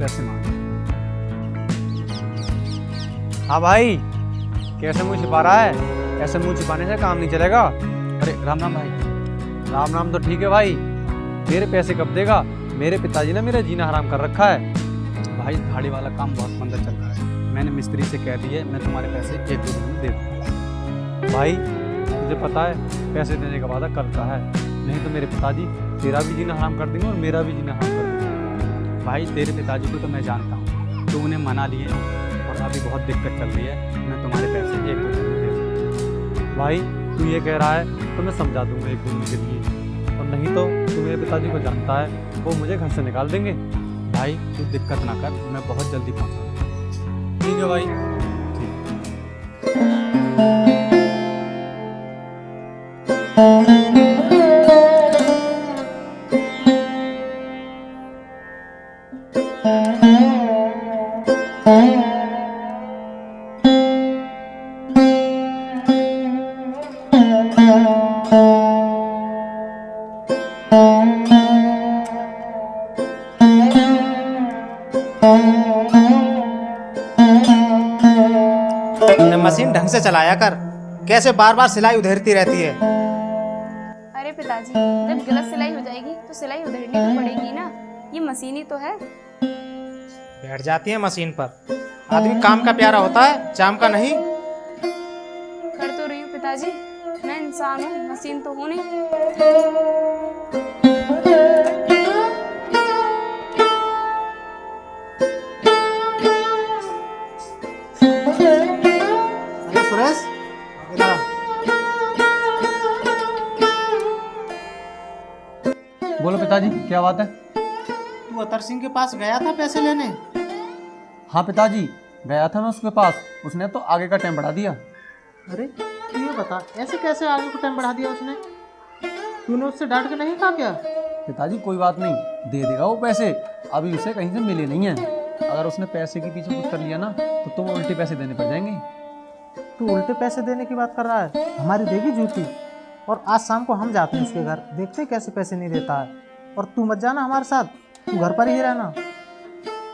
पैसे मांगे। हाँ भाई, कैसे मुंह छिपा रहा है? ऐसे मुंह छिपाने से काम नहीं चलेगा। अरे राम राम भाई। राम राम तो ठीक है भाई, मेरे पैसे कब देगा? मेरे पिताजी ने मेरा जीना हराम कर रखा है। भाई झाड़ी वाला काम बहुत मंदा चल रहा है, मैंने मिस्त्री से कह दिया मैं तुम्हारे पैसे 1-2 दिन में दे दूँगा। भाई मुझे पता है पैसे देने का वादा कल का है, नहीं तो मेरे पिताजी तेरा भी जीना हराम कर देंगे और मेरा भी जीना हराम कर देंगे। भाई तेरे पिताजी को तो मैं जानता हूँ, तो उन्हें मना लिए और अभी बहुत दिक्कत चल रही है, मैं तुम्हारे पैसे 1-2 दिन में दे दूँगा। भाई तू ये कह रहा है तो मैं समझा दूँगा 1-2 दिन के लिए, और नहीं तो तू मेरे पिताजी को जानता है, वो मुझे घर से निकाल देंगे। भाई तू दिक्कत ना कर, मैं बहुत जल्दी पहुँचाऊँगा। ठीक है भाई, ठीक। तुमने मशीन ढंग से चलाया कर, कैसे बार बार सिलाई उधेड़ती रहती है। अरे पिताजी, जब गलत सिलाई हो जाएगी तो सिलाई उधेड़नी तो पड़ेगी ना, ये मशीन ही तो है। बैठ जाती है मशीन पर। आदमी काम का प्यारा होता है, चाम का नहीं। कर तो रही हूँ पिताजी, मैं इंसान हूँ, मशीन तो हूँ नहीं। अरे सुरेश, इधर आ। बोलो पिताजी, क्या बात है? तू अतर सिंह के पास गया था पैसे लेने? हाँ पिताजी, गया था मैं उसके पास, उसने तो आगे का टाइम बढ़ा दिया। अरे तू ये बता, ऐसे कैसे आगे को टाइम बढ़ा दिया उसने? तूने उससे डांट के नहीं कहा क्या? पिताजी कोई बात नहीं, दे देगा वो पैसे, अभी उसे कहीं से मिले नहीं है। अगर उसने पैसे के पीछे कुछ कर लिया ना तो तुम उल्टे पैसे देने पड़ जाएंगे। तू उल्टे पैसे देने की बात कर रहा है? हमारी देगी जूती। और आज शाम को हम जाते हैं उसके घर, देखते हैं कैसे पैसे नहीं देता है। और तू मत जाना हमारे साथ, तू घर पर ही रहना।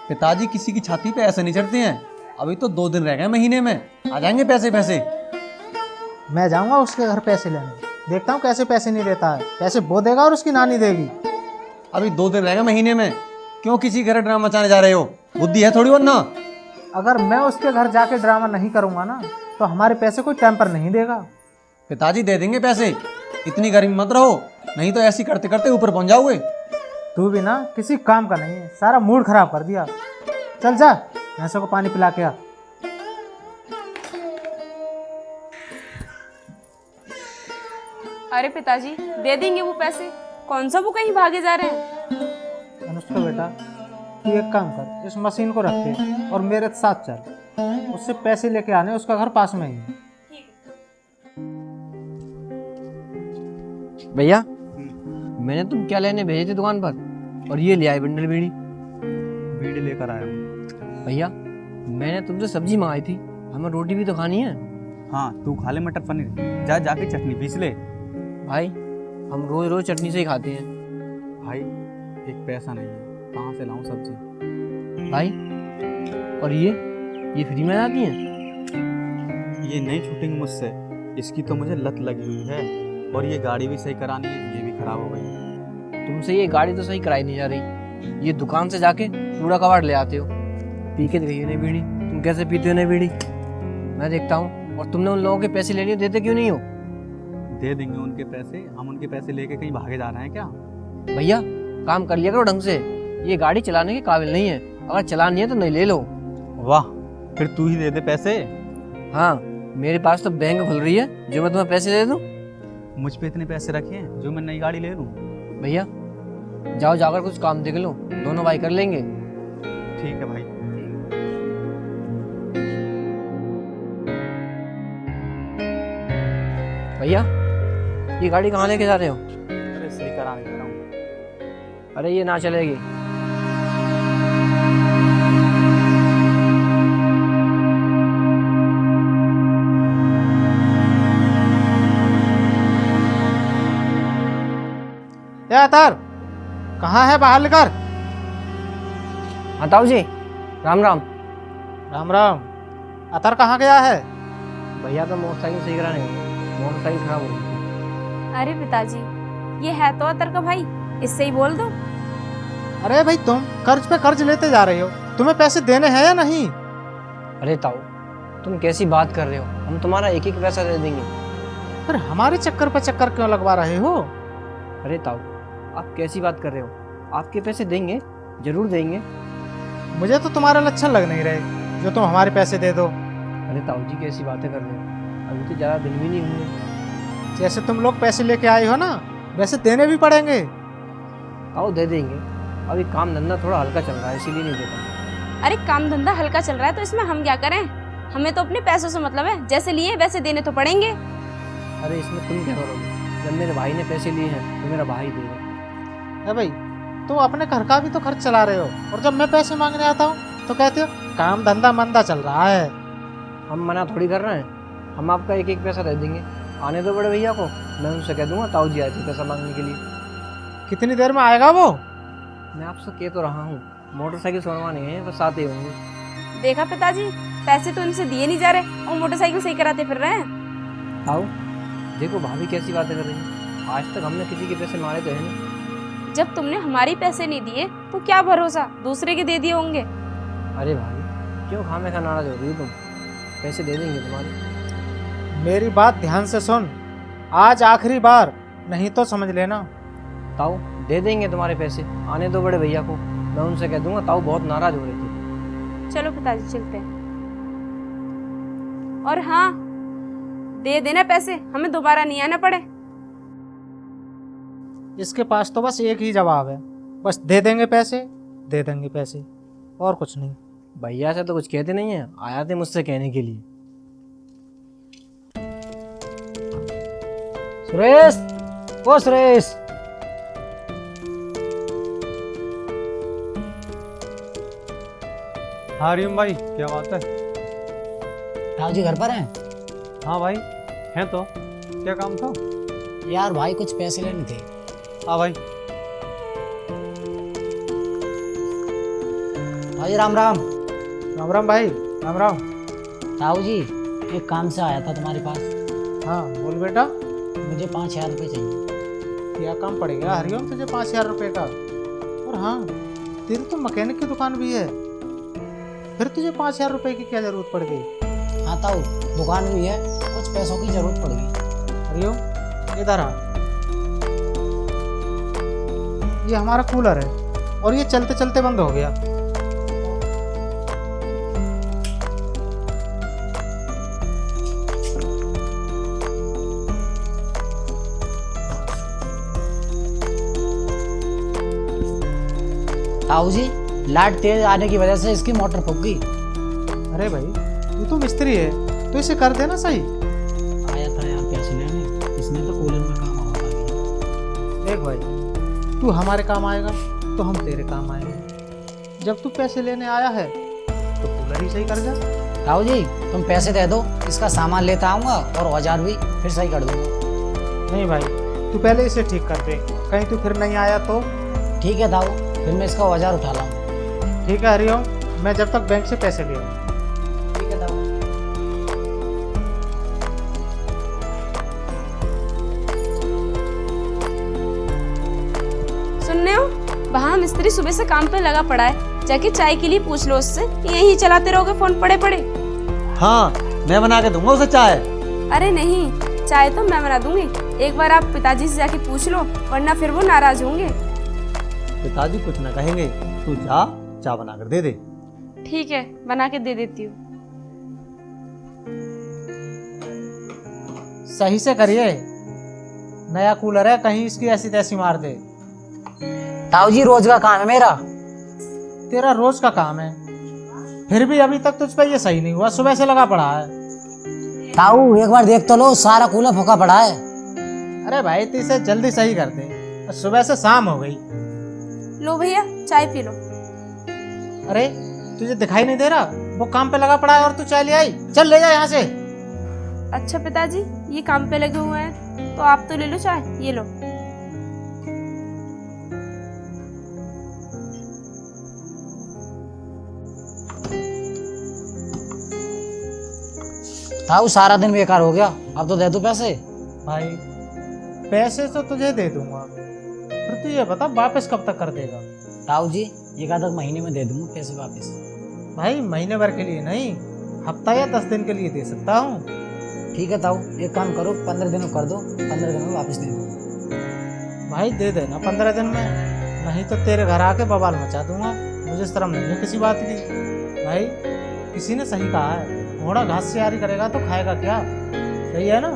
पिताजी किसी की छाती पे ऐसे नहीं चढ़ते हैं, अभी तो 2 दिन रह गए महीने में, आ जाएंगे पैसे पैसे। मैं जाऊंगा उसके घर पैसे लेने, देखता हूँ कैसे पैसे नहीं देता है। पैसे वो देगा और उसकी नानी देगी। अभी 2 दिन रह गए महीने में, क्यों किसी घर ड्रामा मचाने जा रहे हो? बुद्धि है थोड़ी वरना। अगर मैं उसके घर जाके ड्रामा नहीं करूंगा ना तो हमारे पैसे कोई टाइम पर नहीं देगा। पिताजी दे देंगे पैसे, इतनी गर्मी मत रहो, नहीं तो ऐसी करते करते ऊपर पहुंच जाओगे। तू भी ना किसी काम का नहीं है, सारा मूड खराब कर दिया। चल जा, भैंसों को पानी पिला के आ। अरे पिताजी, दे देंगे वो पैसे, कौन सा वो कहीं भागे जा रहे हैं। अनुष्का बेटा, तू एक काम कर, इस मशीन को रख के और मेरे साथ चल, उससे पैसे लेके आने, उसका घर पास में ही है। भैया, मैंने तुम क्या लेने भेजे थे दुकान पर, और ये ले आए बंडल बीड़ी। बीड़ी लेकर आया हूँ। भैया, मैंने तुमसे सब्जी मंगाई थी, हमें रोटी भी तो खानी है। हाँ तू खा ले मटर पनीर, जा जाके चटनी पीस ले। भाई, हम रोज रोज चटनी से ही खाते हैं। भाई एक पैसा नहीं है, कहाँ से लाऊं सब्जी? भाई, और ये फ्री में आती हैं? ये नहीं छूटेंगे मुझसे, इसकी तो मुझे लत लगी हुई है, और ये गाड़ी भी सही करानी है, ये भी खराब हो गई। तुमसे ये गाड़ी तो सही कराई नहीं जा रही, ये दुकान से जाके कूड़ा कबाड़ ले आते हो, पी के दिखाइए नहीं बीड़ी। तुम कैसे पीते हो नहीं बीड़ी, मैं देखता हूँ। और तुमने उन लोगों के पैसे ले लिए, देते क्यों नहीं हो? दे देंगे उनके पैसे, हम उनके पैसे लेके कहीं भागे जा रहे हैं क्या? भैया, काम कर लिया करो ढंग से, ये गाड़ी चलाने के काबिल नहीं है, अगर चलानी है तो नहीं ले लो। वाह, फिर तू ही दे दे पैसे। हाँ, मेरे पास तो बैंक खुल रही है, जो मैं तुम्हें पैसे दे दूँ। मुझ पे इतने पैसे रखे हैं जो मैं नई गाड़ी ले लूँ? भैया, जाओ जाकर कुछ काम देख लो, दोनों भाई कर लेंगे। ठीक है भाई। भैया, ये गाड़ी कहाँ लेके जा रहे हो? अरे सही कराने जा रहा हूँ। अरे ये ना चलेगी। क्या अतर, कहाँ है? बाहर लेकर। हाँ ताऊ जी, राम राम। राम राम। अतर कहाँ गया है? भैया तो मोटरसाइकिल सही कराने गए, मोटरसाइकिल खराब हो गई थी। अरे पिताजी, ये है तो अतर का भाई, इससे ही बोल दो। अरे भाई, तुम कर्ज पे कर्ज लेते जा रहे हो, तुम्हें पैसे देने हैं या नहीं? अरे ताऊ, तुम कैसी बात कर रहे हो? हम तुम्हारा एक एक पैसा दे देंगे। फिर हमारे चक्कर पे चक्कर क्यों लगवा रहे हो? अरे ताऊ, आप कैसी बात कर रहे हो? आपके पैसे देंगे, जरूर देंगे। मुझे तो तुम्हारे लक्षण लग नहीं रहे जो तुम हमारे पैसे दे दो। अरे ताऊ जी, कैसी बातें कर रहे हो? अभी तो ज़्यादा दिन भी नहीं हुए। जैसे तुम लोग पैसे लेके आए हो ना, वैसे देने भी पड़ेंगे। ताऊ दे देंगे, अभी काम धंधा थोड़ा हल्का चल रहा है, इसीलिए नहीं दे पाएंगे। अरे काम धंधा हल्का चल रहा है तो इसमें हम क्या करें? हमें तो अपने पैसों से मतलब है, जैसे लिए वैसे देने तो पड़ेंगे। अरे इसमें तुम क्या करोगे? जब मेरे भाई ने पैसे लिए हैं तो मेरा भाई देगा। अरे भाई, तुम अपने घर का भी तो खर्च चला रहे हो, और जब मैं पैसे मांगने आता हूँ तो कहते हो काम धंधा मंदा चल रहा है। हम मना थोड़ी कर रहे हैं, हम आपका एक एक पैसा दे देंगे। आने दो बड़े भैया को, मैं उनसे कह दूंगा ताऊ जी आए थे पैसा मांगने के लिए। कितनी देर में आएगा वो? मैं आपसे कह तो रहा हूँ, मोटरसाइकिल छोड़वाने हैं, बस आते होंगे। देखा पिताजी, पैसे तो इनसे दिए नहीं जा रहे और मोटरसाइकिल सही कराते फिर रहे हैं। ताऊ देखो भाभी कैसी बातें कर रही हैं, आज तक हमने किसी के पैसे मारे तो है नहीं। जब तुमने हमारी पैसे नहीं दिए तो क्या भरोसा दूसरे के दे दिए होंगे। अरे भाभी, क्यों खामे खा नाराज हो रही हो तुम? पैसे दे देंगे तुम्हारे। मेरी बात ध्यान से सुन, आज आखिरी बार, नहीं तो समझ लेना। ताऊ दे देंगे तुम्हारे पैसे, आने दो बड़े भैया को, मैं उनसे कह दूंगा। ताऊ बहुत नाराज हो रहे थे। चलो पिताजी चलते हैं। और हाँ, दे देना पैसे, हमें दोबारा नहीं आना पड़े। इसके पास तो बस एक ही जवाब है, बस दे देंगे पैसे, दे देंगे पैसे, और कुछ नहीं। भैया से तो कुछ कहते नहीं है, आया थे मुझसे कहने के लिए। सुरेश, ओ सुरेश। हाँ हरिओम भाई, क्या बात है? राव जी घर पर हैं? हाँ भाई, हैं तो। क्या काम था? यार भाई, कुछ पैसे लेने थे। हाँ भाई। हाँ जी, राम राम। राम राम भाई, राम राम। राव जी, एक काम से आया था तुम्हारे पास। हाँ बोल बेटा। मुझे 5,000 रुपये चाहिए। क्या काम पड़ेगा हरिओम तुझे 5,000 रुपये का? और हाँ, तेरी तो मैकेनिक की दुकान भी है, फिर तुझे 5,000 रुपये की क्या जरूरत पड़ गई? हाँ ताऊ, दुकान भी है, कुछ पैसों की जरूरत पड़ गई। हरिओम, इधर आ। ये हमारा कूलर है और ये चलते चलते बंद हो गया। ताऊ जी, लाइट तेज आने की वजह से इसकी मोटर फूक गई। अरे भाई, तू तो मिस्त्री है, तो इसे कर देना सही। आया था यार पैसे लेने, इसने तो कूलर में काम होगा। देख भाई, तू हमारे काम आएगा तो हम तेरे काम आएंगे। जब तू पैसे लेने आया है तो कूलर ही सही कर जा। ताऊ जी, तुम पैसे दे दो, इसका सामान लेता आऊँगा और औजार भी फिर सही कर दूंगा। नहीं भाई, तू पहले इसे ठीक कर दे, कहीं तू फिर नहीं आया तो। ठीक है ताऊ, फिर मैं इसका औजार उठा लाऊँ। ठीक है हरिओम, मैं जब तक बैंक से पैसे ले आऊँ। ठीक है ताऊ। सुन रहे हो, वहाँ मिस्त्री सुबह से काम पे लगा पड़ा है, जाके चाय के लिए पूछ लो उससे कि यहीं चलाते रहोगे फोन पड़े पड़े। हाँ, मैं बना के दूंगा उसे चाय। अरे नहीं, चाय तो मैं बना दूंगी, एक बार आप पिताजी से जाके पूछ लो, वरना फिर वो नाराज होंगे। पिताजी कुछ ना कहेंगे, तू जा, चाय बना कर दे दे। ठीक है, बना के दे देती हूँ। सही से करिए, नया कूलर है, कहीं इसकी ऐसी तैसी मार दे। ताऊ जी, रोज का काम है मेरा। तेरा रोज का काम है, फिर भी अभी तक तुझ पे ये सही नहीं हुआ, सुबह से लगा पड़ा है। ताऊ एक बार देख तो लो, सारा कूलर फूका पड़ा है। अरे भाई, तो इसे जल्दी सही कर दे, सुबह से शाम हो गई। लो भैया, चाय पी लो। अरे तुझे दिखाई नहीं दे रहा, वो काम पे लगा पड़ा है और तू चाय ले आई? चल ले जा यहाँ से। अच्छा पिताजी, ये काम पे लगे हुए हैं तो आप तो ले लो चाय, ये लो। ताऊ सारा दिन बेकार हो गया, अब तो दे दो पैसे। भाई पैसे तो तुझे दे दूंगा, फिर तू ये बता वापस कब तक कर देगा। ताऊ जी एक आधा महीने में दे दूंगा पैसे वापस। भाई महीने भर के लिए नहीं, हफ्ता या 10 दिन के लिए दे सकता हूँ। ठीक है ताऊ, एक काम करो 15 दिन में कर दो, 15 दिन में वापस दे दो। भाई दे देना 15 दिन में, नहीं तो तेरे घर आके बवाल मचा दूंगा। मुझे शर्म नहीं है किसी बात की। भाई किसी ने सही कहा है, घोड़ा घास से यारी करेगा तो खाएगा क्या, सही है ना।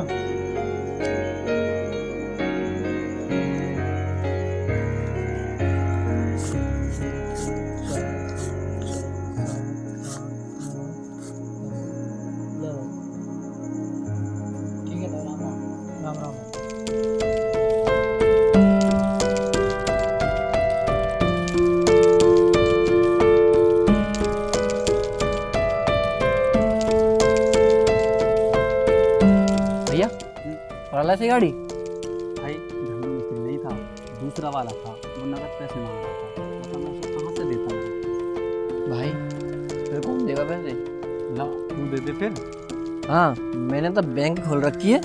ठीक है ताऊ, राम राम। राम राम। भैया पड़ा से गाड़ी। भाई घर में मिस्त्री नहीं था, दूसरा वाला था, वो नगद पैसे मांग रहा था, मतलब मैं उसे कहाँ से देता मैं। भाई फिर कौन देगा पैसे? ला तू दे दे फिर। हाँ मैंने तो बैंक खोल रखी है,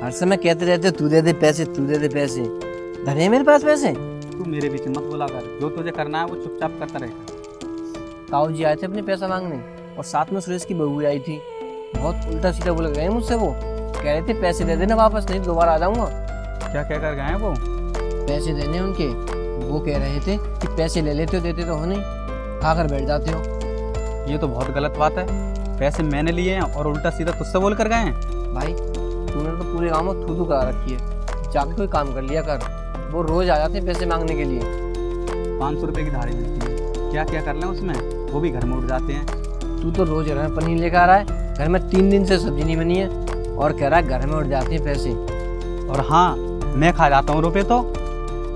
हर समय कहते रहते तू दे दे पैसे, तू दे दे पैसे। धरे हैं मेरे पास पैसे। तू मेरे बीच मत बोला कर, जो तुझे करना है वो चुपचाप करता रहेगा। ताऊ जी आए थे अपने पैसा मांगने, और साथ में सुरेश की बहू आई थी। बहुत उल्टा सीधा बोल गए मुझसे, वो कह रहे थे पैसे दे देना वापस, नहीं दोबारा आ जाऊंगा। क्या क्या कर गए हैं वो? पैसे देने उनके, वो कह रहे थे कि पैसे ले लेते हो, देते तो हो नहीं, खाकर बैठ जाते हो। ये तो बहुत गलत बात है, पैसे मैंने लिए हैं और उल्टा सीधा तुझसे बोल कर गए हैं। भाई तूने तो पूरे गांव में थू करा रखी है, जाके कोई काम कर लिया कर। वो रोज आ जाते हैं पैसे मांगने के लिए। 500 रुपये की धारी मिलती है, क्या क्या कर लें उसमें, वो भी घर में उठ जाते हैं। तू तो रोज घर में पनीर लेकर आ रहा है, घर में 3 दिन से सब्जी नहीं बनी है, और कह रहा है घर में उठ जाते हैं पैसे। और हाँ, मैं खा जाता हूँ रुपये तो।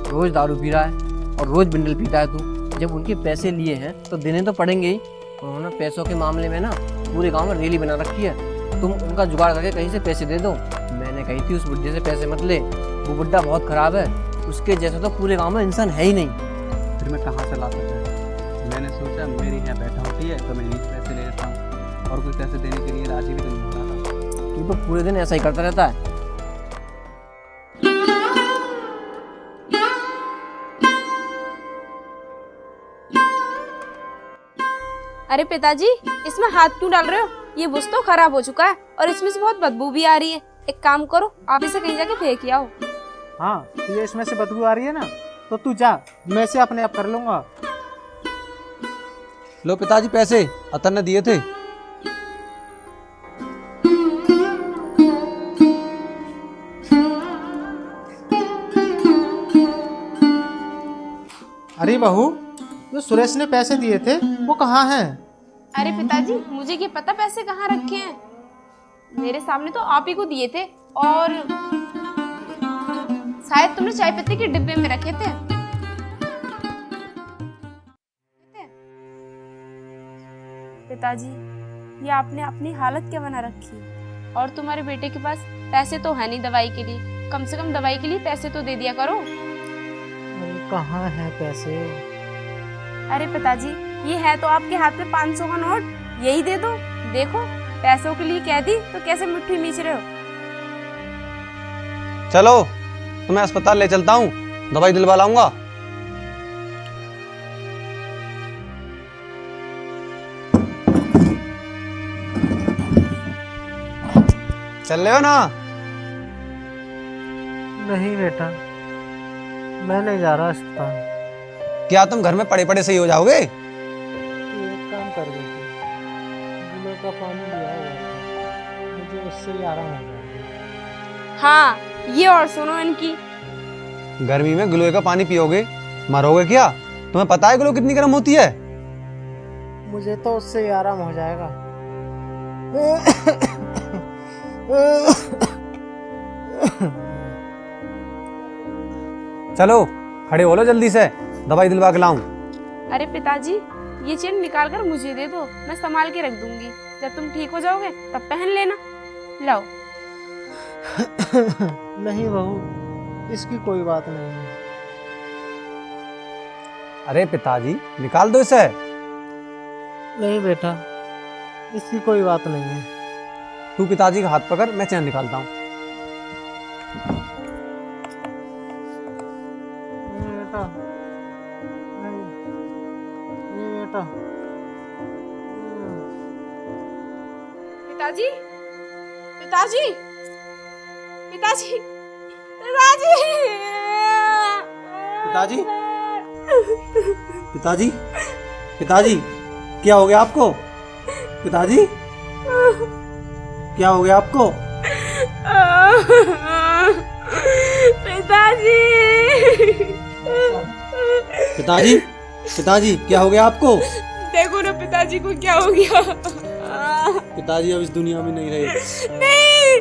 रोज दारू पी रहा है और रोज बिंडल पीता है तू। जब उनके पैसे लिए हैं तो देने तो पड़ेंगे ही। उन्होंने पैसों के मामले में ना पूरे गांव में रैली बना रखी है, तुम उनका जुगाड़ करके कहीं से पैसे दे दो। मैंने कही थी उस बुढ़े से पैसे मत ले, वो बुढ़ा बहुत खराब है, उसके जैसा तो पूरे गांव में इंसान है ही नहीं। फिर मैं कहाँ से ला सकता हूँ? मैंने सोचा मेरी यहाँ बैठा होती है तो मैं यहीं से पैसे ले लेता हूँ, और कोई पैसे देने के लिए राजी भी तो नहीं हो रहा था। तू तो पूरे दिन ऐसा ही करता रहता है। अरे पिताजी, इसमें हाथ क्यों डाल रहे हो? ये बुश तो खराब हो चुका है और इसमें से बहुत बदबू भी आ रही है। एक काम करो, आप इसे कहीं जाके फेंक आओ। हाँ तुझे इसमें से बदबू आ रही है ना, तो तू जा, मैं इसे अपने आप कर लूंगा। लो पिताजी पैसे, अतन ने दिए थे। अरे बहू, जो सुरेश ने पैसे दिए थे वो कहाँ हैं? अरे पिताजी, मुझे क्या पता पैसे कहाँ रखे हैं। मेरे सामने तो आप ही को दिए थे, और शायद तुमने चाय पत्ती के डिब्बे में रखे थे। पिताजी, ये आपने अपनी हालत क्या बना रखी है? और तुम्हारे बेटे के पास पैसे तो है नहीं दवाई के लिए, कम से कम दवाई के लिए पैसे तो दे दिया करो। कहाँ है पैसे? अरे पिताजी, ये है तो आपके हाथ में 500 का नोट, यही दे दो। देखो, पैसों के लिए कह दी तो कैसे मुट्ठी मीच रहे हो। चलो तुम्हें अस्पताल ले चलता हूँ, दवाई दिलवा लाऊंगा। चल रहे हो ना? नहीं बेटा, मैं नहीं जा रहा अस्पताल। क्या तुम घर में पड़े पड़े सही हो जाओगे? एक काम कर देते, गुलो का पानी लिया हुआ था, मुझे उससे ही आराम हो जाएगा। हाँ, ये और सुनो इनकी। गर्मी में ग्लोए का पानी पियोगे, मरोगे क्या? तुम्हें पता है ग्लो कितनी गर्म होती है? मुझे तो उससे ही आराम हो जाएगा। चलो खड़े हो लो जल्दी से, दवाई दिलवा के लाऊं। अरे पिताजी, ये चेन निकाल कर मुझे दे दो, मैं संभाल के रख दूंगी। जब तुम ठीक हो जाओगे तब पहन लेना। लाओ। नहीं बहू, इसकी कोई बात नहीं है। अरे पिताजी निकाल दो इसे। नहीं बेटा, इसकी कोई बात नहीं है। तू पिताजी का हाथ पकड़, मैं चैन निकालता हूँ। बेटा नहीं, बेटा पिताजी, पिताजी, पिताजी, पिताजी, पिताजी, पिताजी, पिताजी, क्या हो गया आपको? पिताजी, क्या हो गया आपको? पिताजी, पिताजी, पिताजी, क्या हो गया आपको? देखो ना पिताजी को क्या हो गया। पिताजी अब इस दुनिया में नहीं रहे। नहीं।